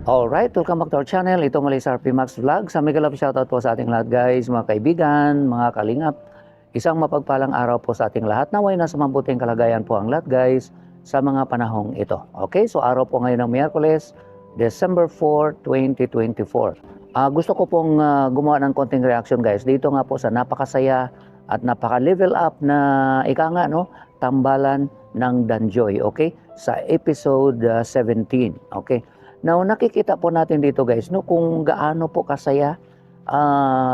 Alright, welcome back to our channel. Ito muli sa RP Max Vlog. Sa mega love shoutout po sa ating lahat guys, mga kaibigan, mga kalingap. Isang mapagpalang araw po sa ating lahat. Naway nasa mabuting kalagayan po ang lahat guys sa mga panahong ito. Okay, so araw po ngayon ng Miyerkules, December 4, 2024. Gusto ko pong gumawa ng konting reaction guys. Dito nga po sa napakasaya at napaka-level up na tambalan ng Danjoy, okay? Sa episode 17, okay? Now, nakikita po natin dito guys, kung gaano po kasaya,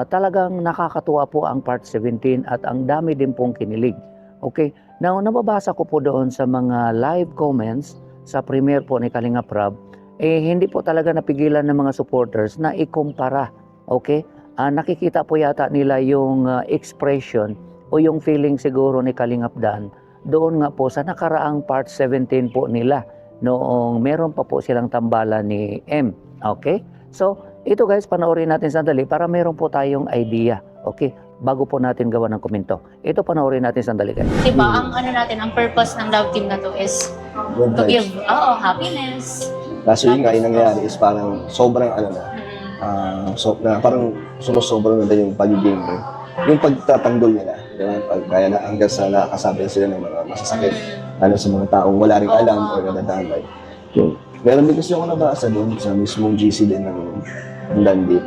talagang nakakatuwa po ang part 17 at ang dami din pong kinilig. Okay? Now, nababasa ko po doon sa mga live comments sa premiere po ni Kalingap Rab, hindi po talaga napigilan ng mga supporters na ikumpara. Okay? Nakikita po yata nila yung expression o yung feeling siguro ni Kalingap Dan doon nga po sa nakaraang part 17 po nila. Noong meron pa po silang tambalan ni M. Okay? So, ito guys, panoorin natin sandali para meron po tayong idea. Okay? Bago po natin gawa ng komento. Ito panoorin natin sandali guys. Diba, ang purpose ng love team na to is Good to vibes. give, happiness. Kaso yun nga, yung nangyayari is parang sobrang parang sumusobra na din yung pagiging, yung pagtatanggol nila. Diba? Kaya na hanggang sa nakakasabi sila ng mga masasakit sa mga taong wala rin alam o nadadamay. So, meron din kasi ako nabasa doon sa mismong GC din ng Dandit.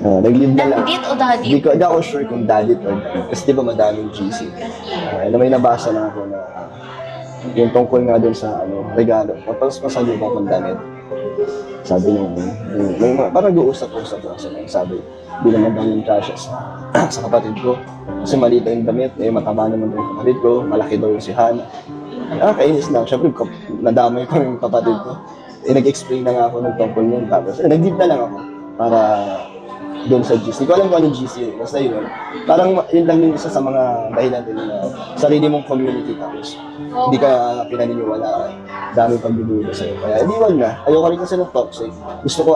Nag-live na lang. Dandit o dadit? Hindi ako sure kung Dandit or Dandit. Kasi di ba madaming GC. May nabasa na ako na yung tungkol nga doon sa regalo. Tapos masalubong kong damit. Sabi nung, parang nag-uusap-usap lang sila. Sabi, hindi naman daw yung kasya sa kapatid ko. Kasi maliit yung damit, mataba naman daw yung kapatid ko, malaki daw yung si Hana. Kainis lang. Siyempre, nadamay ko yung kapatid ko. Nag-explain na nga ako ng tungkol yun. Tapos, nag-deep na lang ako para doon sa GC. Hindi ko alam kung anong GC yun. Basta yun. Parang yun lang yung isa sa mga dahilan din na sarili mong community tapos hindi ka pinaniniwala. Daming pagdududa sa'yo. Kaya iniwan na. Ayoko rin kasi ng toxic. Gusto ko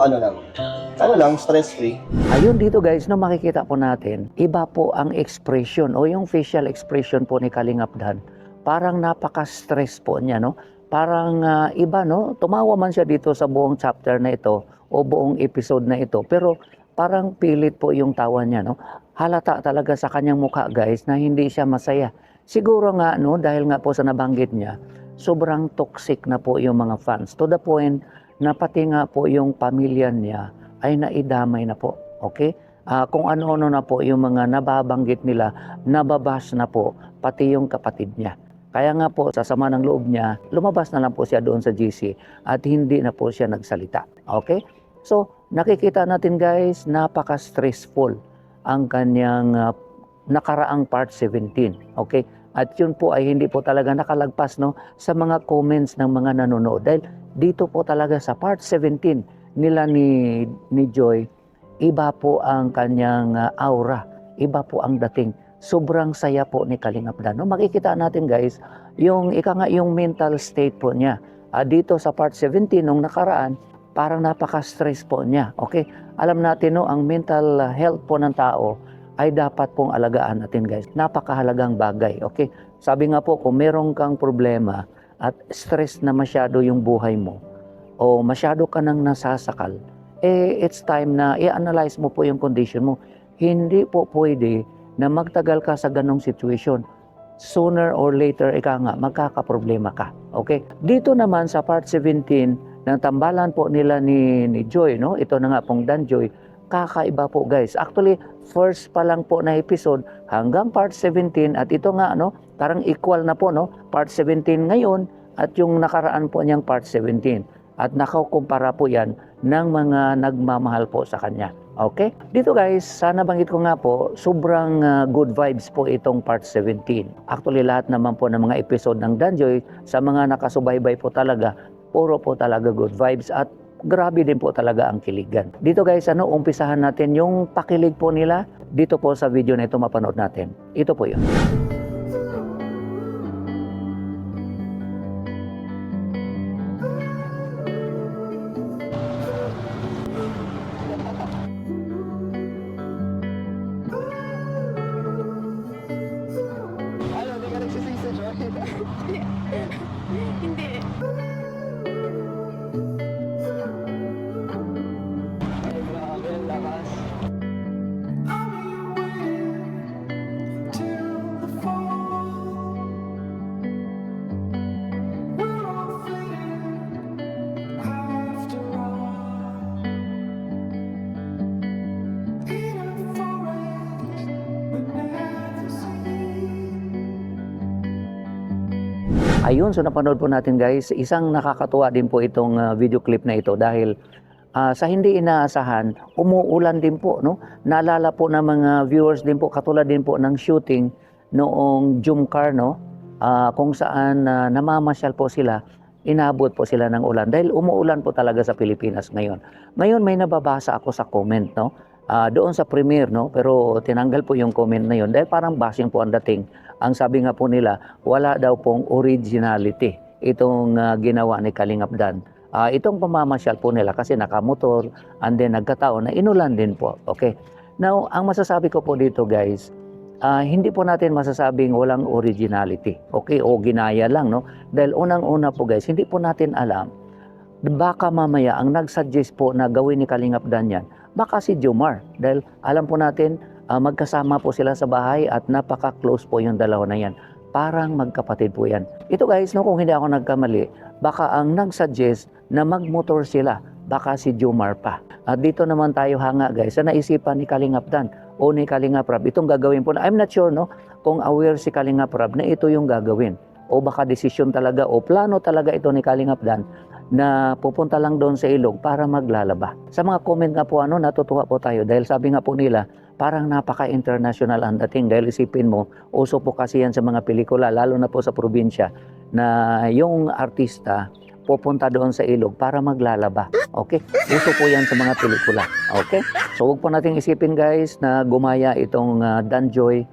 stress-free. Ayun dito guys, makikita po natin, iba po ang expression o yung facial expression po ni Kalingap Dan. Parang napaka-stress po niya, no? Parang iba, no? Tumawa man siya dito sa buong chapter na ito o buong episode na ito. Pero parang pilit po yung tawa niya, no? Halata talaga sa kanyang mukha guys na hindi siya masaya. Siguro nga, no, dahil nga po sa nabanggit niya, sobrang toxic na po yung mga fans. To the point na pati nga po yung pamilya niya ay naidamay na po. Okay? Kung ano-ano na po yung mga nababanggit nila, nababash na po pati yung kapatid niya. Kaya nga po sa sama ng loob niya, lumabas na lang po siya doon sa GC at hindi na po siya nagsalita. Okay? So, nakikita natin guys, napaka-stressful ang kanyang nakaraang part 17. Okay? At yun po ay hindi po talaga nakalagpas, no, sa mga comments ng mga nanonood. Dahil dito po talaga sa part 17 nila ni Joy, iba po ang kanyang aura, iba po ang dating. Sobrang saya po ni Kalingap Dan. No, makikita natin guys, yung yung mental state po niya. Dito sa part 17 nung nakaraan, parang napaka-stress po niya. Okay? Alam natin, no, ang mental health po ng tao ay dapat pong alagaan natin guys. Napakahalagang bagay. Okay? Sabi nga po, kung meron kang problema at stress na masyado yung buhay mo o masyado ka nang nasasakal, it's time na i-analyze mo po yung condition mo. Hindi po pwede na magtagal ka sa ganong situation. Sooner or later, magkakaproblema ka. Okay? Dito naman sa part 17 ng tambalan po nila ni Joy, no? Ito na nga pong Danjoy, kakaiba po guys. Actually, first pa lang po na episode hanggang part 17 at ito nga, no, parang equal na po, no? Part 17 ngayon at yung nakaraan po niyang part 17. At nakakumpara po yan ng mga nagmamahal po sa kanya. Okay? Dito guys, sana banggit ko nga po, sobrang good vibes po itong part 17. Actually, lahat naman po ng mga episode ng Danjoy, sa mga nakasubaybay po talaga, puro po talaga good vibes at grabe din po talaga ang kiligan. Dito guys, umpisahan natin yung pakilig po nila. Dito po sa video na ito mapanood natin. Ito po yun. Hindi. Ayun, so napanood po natin guys, isang nakakatuwa din po itong video clip na ito dahil sa hindi inaasahan, umuulan din po, no? Naalala po ng mga viewers din po, katulad din po ng shooting noong Jumcar, no? Kung saan namamasyal po sila, inabot po sila ng ulan dahil umuulan po talaga sa Pilipinas ngayon. Ngayon may nababasa ako sa comment, no? Doon sa premiere, no? Pero tinanggal po yung comment na yun dahil parang bashing po ang dating. Ang sabi nga po nila, wala daw pong originality itong ginawa ni Kalingap Dan. Itong pamamasyal po nila kasi nakamotor and then nagkataon na inulan din po. Okay. Now, ang masasabi ko po dito guys, hindi po natin masasabing walang originality. Okay, o ginaya lang, no? Dahil unang-una po guys, hindi po natin alam, baka mamaya ang nag-suggest po na gawin ni Kalingap Dan yan, baka si Jomar. Dahil alam po natin, magkasama po sila sa bahay at napaka-close po yung dalawa na yan. Parang magkapatid po yan. Ito guys, no, kung hindi ako nagkamali, baka ang nag-suggest na magmotor sila, baka si Jomar pa. At dito naman tayo hanga guys, sa naisipan ni Kalingap Dan o ni Kalingap Rab, itong gagawin po. I'm not sure, no, kung aware si Kalingap Rab na ito yung gagawin. O baka desisyon talaga o plano talaga ito ni Kalingap Dan na pupunta lang doon sa ilog para maglalaba. Sa mga comment nga po, natutuwa po tayo dahil sabi nga po nila, parang napaka-international ang dating dahil isipin mo, uso po kasi yan sa mga pelikula, lalo na po sa probinsya, na yung artista pupunta doon sa ilog para maglalaba. Okay? Uso po yan sa mga pelikula. Okay? So huwag po nating isipin guys na gumaya itong Danjoy.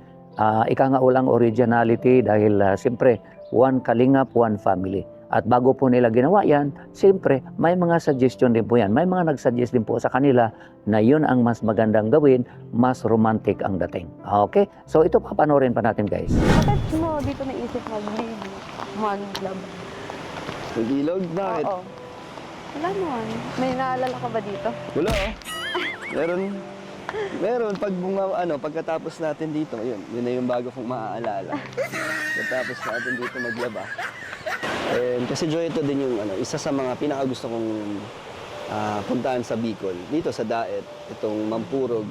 Ika nga ulang originality dahil siyempre, one Kalingap, one family. At bago po nila ginawa yan, siyempre may mga suggestion din po yan. May mga nag-suggest din po sa kanila na yun ang mas magandang gawin, mas romantic ang dating. Okay? So ito papanorin pa natin guys. Bakit mo dito naisip mag-love? Nag-ilog? Bakit? Oo. Wala naman. May naalala ka ba dito? Wala Meron. Pagkatapos natin dito, yun na yung bago kong maaalala. Pagkatapos natin dito maglaba. Kasi Joy, ito din yung isa sa mga pinakagusto kong puntahan sa Bicol. Dito sa Daet, itong Mampurog.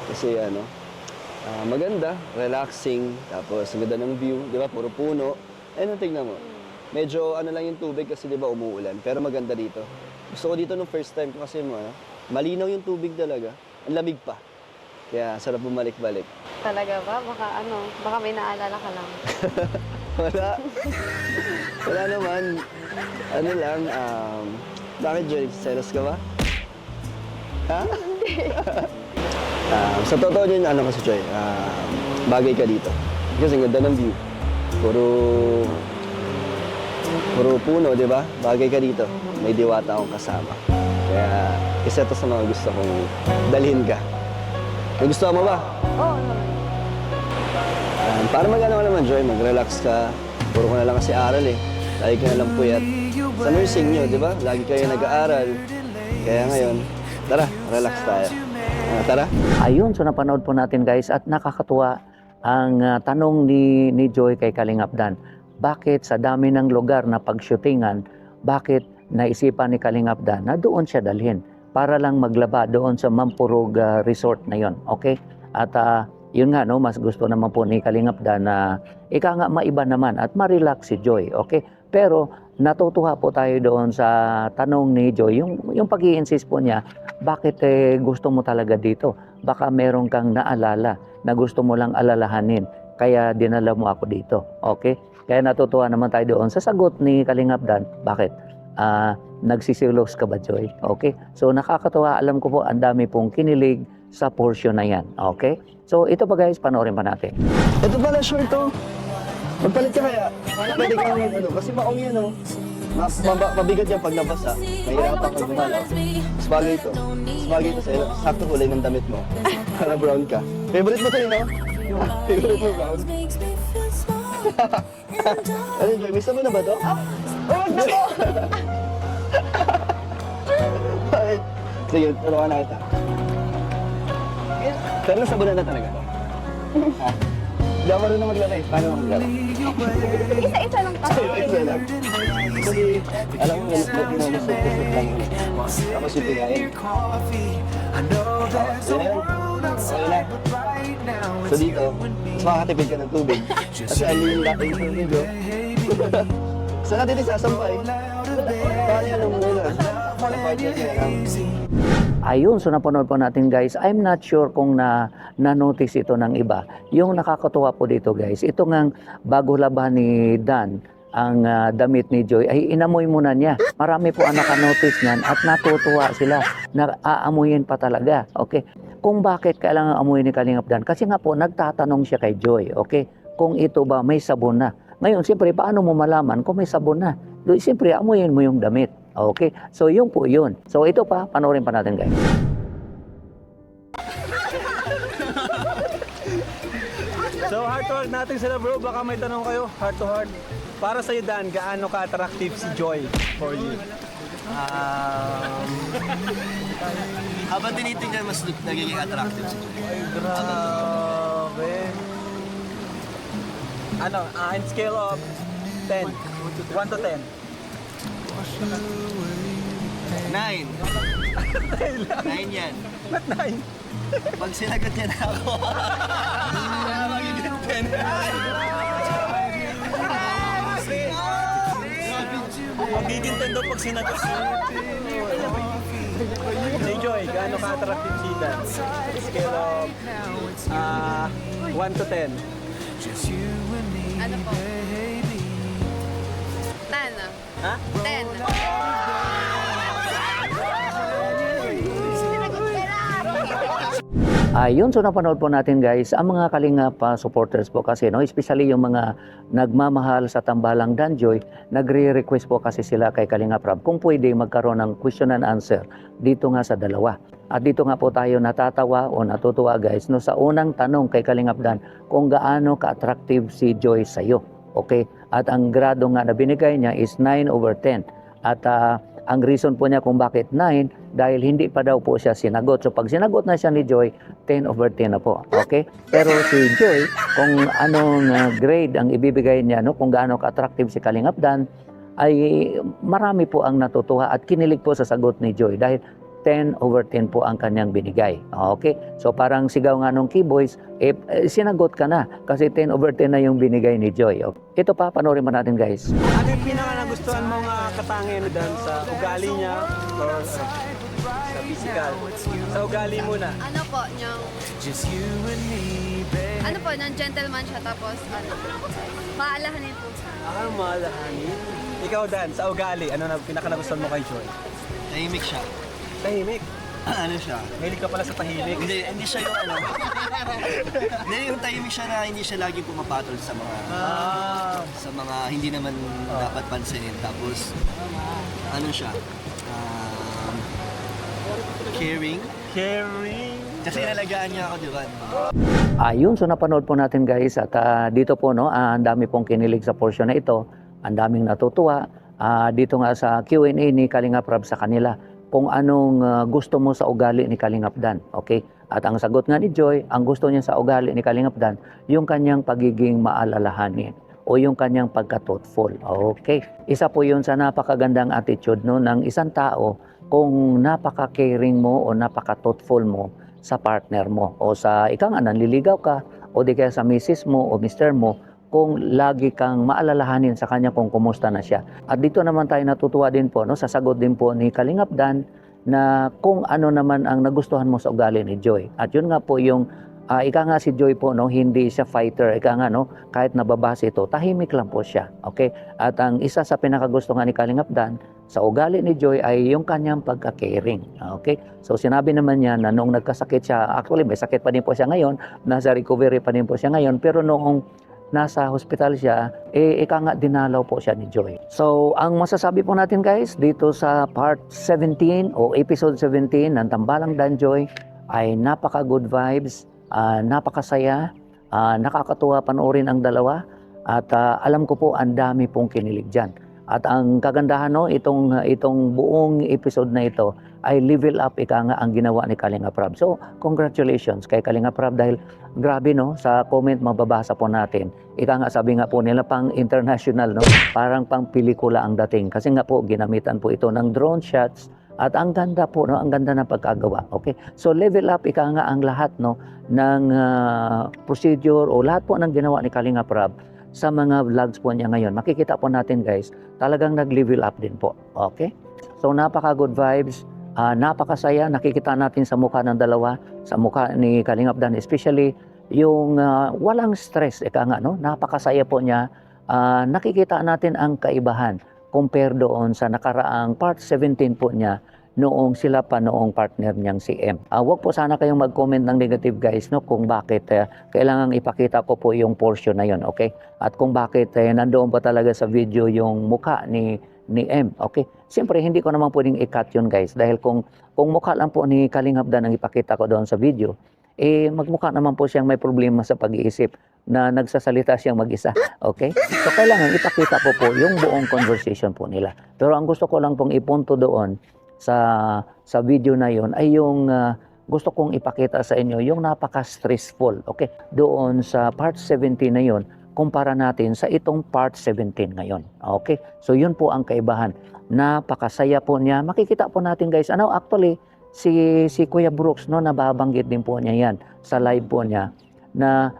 Kasi maganda, relaxing, tapos ang ganda ng view, di ba? Puro puno. Tingnan mo. Medyo lang yung tubig kasi di ba umuulan, pero maganda dito. Gusto ko dito nung first time ko kasi malinaw yung tubig talaga. Ang lamig pa. Kaya sarap bumalik-balik. Talaga ba? Baka may naalala ka lang. Wala naman. Bakit Joy? Selos ka ba? Ha? Sa totoo din, kasi Joy, bagay ka dito. Kasi ang ganda ng view. Puro puno, di ba? Bagay ka dito. May diwata akong kasama. Kaya isa to sa mga gusto kong dalhin ka. Nagustuhan mo ba? Oo naman. Para naman Joy, mag-relax ka. Puro ko na lang kasi aral eh. Lagi ka na lang puyat. Sa nursing nyo, di ba? Lagi kayo nag-aaral. Kaya ngayon, tara, relax tayo. Tara. Ayun, so napanood po natin guys at nakakatuwa ang tanong ni Joy kay Kalingap Dan. Bakit sa dami ng lugar na pag-shootingan, bakit naisipan ni Kalingap Dan na doon siya dalhin para lang maglaba doon sa Mampurog Resort na yon? Okay? At yun nga, mas gusto naman po ni Kalingap Dan na ika nga maiba naman at ma-relax si Joy. Okay? Pero natutuwa po tayo doon sa tanong ni Joy, yung pag-i-insist po niya, bakit gusto mo talaga dito? Baka meron kang naalala na gusto mo lang alalahanin, kaya dinala mo ako dito. Okay? Kaya natutuwa naman tayo doon sa sagot ni Kalingap Dan. Bakit? Nagsisilos ka ba, Joy? Okay? So nakakatuwa, alam ko po, ang dami pong kinilig sa portion na yan. Okay? So ito pa guys, panoorin pa natin. Ito pala short to. Magpalit ka kaya? Pwede ka kasi maong yan mabigat yan pag nabasa. Mahirapan ka gumalaw. Mas bagay ito. Mas bagay ito sa'yo. Sakto kulay ng damit mo. Para brown ka. Favorite mo ito yun, Favorite mo brown? Ano Joy, miss mo na ba ito? Huwag na po! Sige, turuan na kita. Pero nasabunan na talaga. Hindi ako marunong maglaro eh. Paano maglaro? Isa-isa lang kasi. Isa lang. Kasi, alam mo, gusto lang. Tapos yung pingayin. Yan yan. Okay na. So dito, mas makakatipid ka ng tubig. Kasi alin lang yung tubig, oh. Saan natin isasampay? Paano yan ang muna? Ayun, so napanood po natin guys. I'm not sure kung na-notice ito ng iba. Yung nakakatuwa po dito guys, ito ngang bago laban ni Dan, ang damit ni Joy, ay inamoy muna niya. Marami po ang nakanotice niyan at natutuwa sila na aamuyin pa talaga. Okay? Kung bakit kailangan amuyin ni Kalingap Dan? Kasi nga po, nagtatanong siya kay Joy. Okay? Kung ito ba may sabon na. Ngayon, siyempre, paano mo malaman kung may sabon na? Siyempre, amuyin mo yung damit. Okay? So, yun po yun. So, ito pa, panoorin pa natin guys. So heart to heart natin sila bro, baka may tanong kayo, heart to heart. Para sa'yo Dan, gaano ka-attractive si Joy for you? Habang tinitingnan, mas nagiging attractive si Joy. Ay, grabe. Ano, in scale of 10, 1 to 10. 9. 9 yan. Ba't 9? Pag sinagot niya na ako, magiging 10. Magiging 10 daw pag sinagot siya. Si Joy, gaano ka-attractive si Dan? Scale of 1 to 10. Ano po? 10. Ha? 10. Ayun, so napanood po natin guys, ang mga Kalingap supporters po kasi, no, especially yung mga nagmamahal sa tambalang Danjoy, nagre-request po kasi sila kay Kalingap Rab kung pwede magkaroon ng question and answer dito nga sa dalawa. At dito nga po tayo natatawa o natutuwa guys, no, sa unang tanong kay Kalingap Dan kung gaano ka-attractive si Joy sa'yo. Okay? At ang grado nga na binigay niya is 9/10. At ang reason po niya kung bakit 9, dahil hindi pa daw po siya sinagot. So pag sinagot na siya ni Joy, 10/10 na po. Okay? Pero si Joy, kung anong grade ang ibibigay niya, no, kung gaano ka-attractive si Kalingap Dan, ay marami po ang natutuwa at kinilig po sa sagot ni Joy dahil 10/10 po ang kanyang binigay. Okay? So parang sigaw nga nung Keyboys, sinagot ka na kasi 10/10 na yung binigay ni Joy. Okay? Ito pa, panoorin mo natin guys. Ano yung pinaka-nagustuhan mong katangian ni Dan sa ugali niya or sa physical? Sa ugali muna. Ano po, niyang... Ano po, nang gentleman siya tapos ano, maalahanin po siya. Malahanin. Ikaw Dan, sa ugali, ano na pinaka-nagustuhan mo kay Joy? Tahimik siya. Tahimik. Ano siya? Mahilig ka pala sa tahimik. Hindi siya yung ano. Hindi yung tahimik siya na hindi siya lagi pumapatol sa mga hindi naman dapat pansinin. Tapos ano siya? Caring. Caring. Kasi inalagaan niya ako, di ba? Ayun, so napanood po natin guys at dito po, no, ang dami pong kinilig sa portion na ito, ang daming natutuwa. Dito nga sa Q&A ni Kalingap Rab sa kanila kung anong gusto mo sa ugali ni Kalingap Dan. Okay? At ang sagot nga ni Joy, ang gusto niya sa ugali ni Kalingap Dan, yung kanyang pagiging maalalahanin o yung kanyang pagka-thoughtful. Okay? Isa po yun sa napakagandang attitude, no, ng isang tao kung napaka-caring mo o napaka-thoughtful mo sa partner mo o sa ikaw nga nanliligaw ka o di kaya sa misis mo o mister mo, kung lagi kang maalalahanin sa kanya kung kumusta na siya. At dito naman tayo natutuwa din po, no, sa sagot din po ni Kalingap Dan na kung ano naman ang nagustuhan mo sa ugali ni Joy. At yun nga po yung ika nga si Joy po, no, hindi siya fighter. Ika nga, no, kahit nababase ito, tahimik lang po siya. Okay? At ang isa sa pinakagusto nga ni Kalingap Dan sa ugali ni Joy ay yung kanyang pagka-caring. Okay? So sinabi naman niya na nung nagkasakit siya, actually may sakit pa din po siya ngayon, nasa recovery pa din po siya ngayon, pero noong nasa hospital siya, ika nga dinalaw po siya ni Joy. So, ang masasabi po natin guys, dito sa part 17 o episode 17 ng Tambalang Danjoy ay napaka-good vibes, napakasaya, nakakatuwa panoorin ang dalawa at alam ko po ang dami pong kinilig dyan. At ang kagandahan, no, itong buong episode na ito ay level up ika nga ang ginawa ni Kalingap Rab. So, congratulations kay Kalingap Rab dahil grabe, no, sa comment mababasa po natin. Ika nga sabi nga po nila pang international, no, parang pang pelikula ang dating. Kasi nga po ginamitan po ito ng drone shots At ang ganda po, no, ang ganda ng pagkagawa. Okay? So level up ika nga ang lahat, no, ng procedure o lahat po ng ginawa ni Kalinga Prab sa mga vlogs po niya ngayon. Makikita po natin guys, talagang nag-level up din po. Okay? So napaka good vibes, napakasaya, nakikita natin sa mukha ng dalawa, sa mukha ni Kalingap Dan, especially yung walang stress, ika nga, no? Napakasaya po niya. Nakikita natin ang kaibahan compare doon sa nakaraang part 17 po niya noong sila pa noong partner niyang si M. Huwag po sana kayong mag-comment ng negative guys, no, kung bakit kailangang ipakita ko po yung portion na yon, okay? At kung bakit nandoon pa talaga sa video yung mukha ni M, okay? Siyempre hindi ko naman pwedeng i-cut yun guys, dahil kung mukha lang po ni Kalingap Dan ang ipakita ko doon sa video, magmukha naman po siyang may problema sa pag-iisip na nagsasalita siyang mag-isa. Okay? So, kailangan ipakita ko po yung buong conversation po nila. Pero ang gusto ko lang pong ipunto doon sa video na yon ay yung gusto kong ipakita sa inyo yung napaka-stressful. Okay? Doon sa part 17 na yon, kumpara natin sa itong part 17 ngayon. Okay? So, yun po ang kaibahan. Napakasaya po niya. Makikita po natin guys. Actually, si Kuya Brooks, no, nababanggit din po niya yan sa live po niya na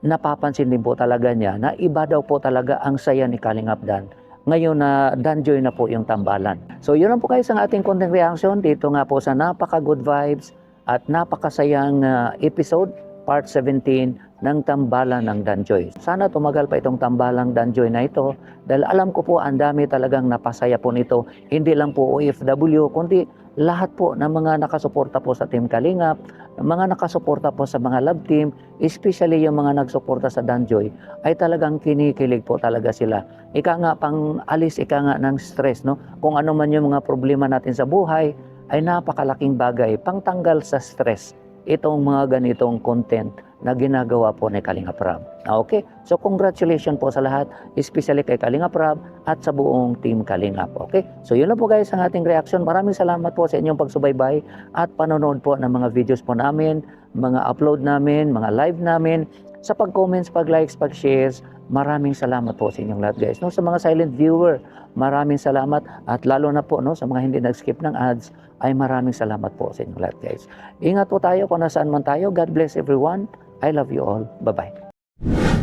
napapansin din po talaga niya na iba daw po talaga ang saya ni Kalingap Dan. Ngayon na Danjoy na po yung tambalan. So yun lang po guys ang ating content reaction dito nga po sa napaka good vibes at napakasayang episode part 17 ng tambalan ng Danjoy. Sana tumagal pa itong tambalang Danjoy na ito dahil alam ko po ang dami talagang napasaya po nito. Hindi lang po OFW kundi lahat po ng mga nakasuporta po sa Team Kalingap, mga nakasuporta po sa mga love team, especially yung mga nagsuporta sa Danjoy, ay talagang kinikilig po talaga sila. Ika nga pang alis, ika nga ng stress, no? Kung ano man yung mga problema natin sa buhay, ay napakalaking bagay, pangtanggal sa stress, itong mga ganitong content na ginagawa po ni Kalinga Prab. Okay? So congratulations po sa lahat, especially kay Kalinga Prab at sa buong Team Kalingap. Okay? So yun lang po guys ang ating reaction. Maraming salamat po sa inyong pagsubaybay at panonood po ng mga videos po namin, mga upload namin, mga live namin, sa pag-comments, pag-likes, pag-shares. Maraming salamat po sa inyong lahat guys. No, sa mga silent viewer, maraming salamat at lalo na po no, sa mga hindi nag-skip ng ads, ay maraming salamat po sa inyong lahat guys. Ingat po tayo kung nasaan man tayo. God bless everyone. I love you all. Bye-bye.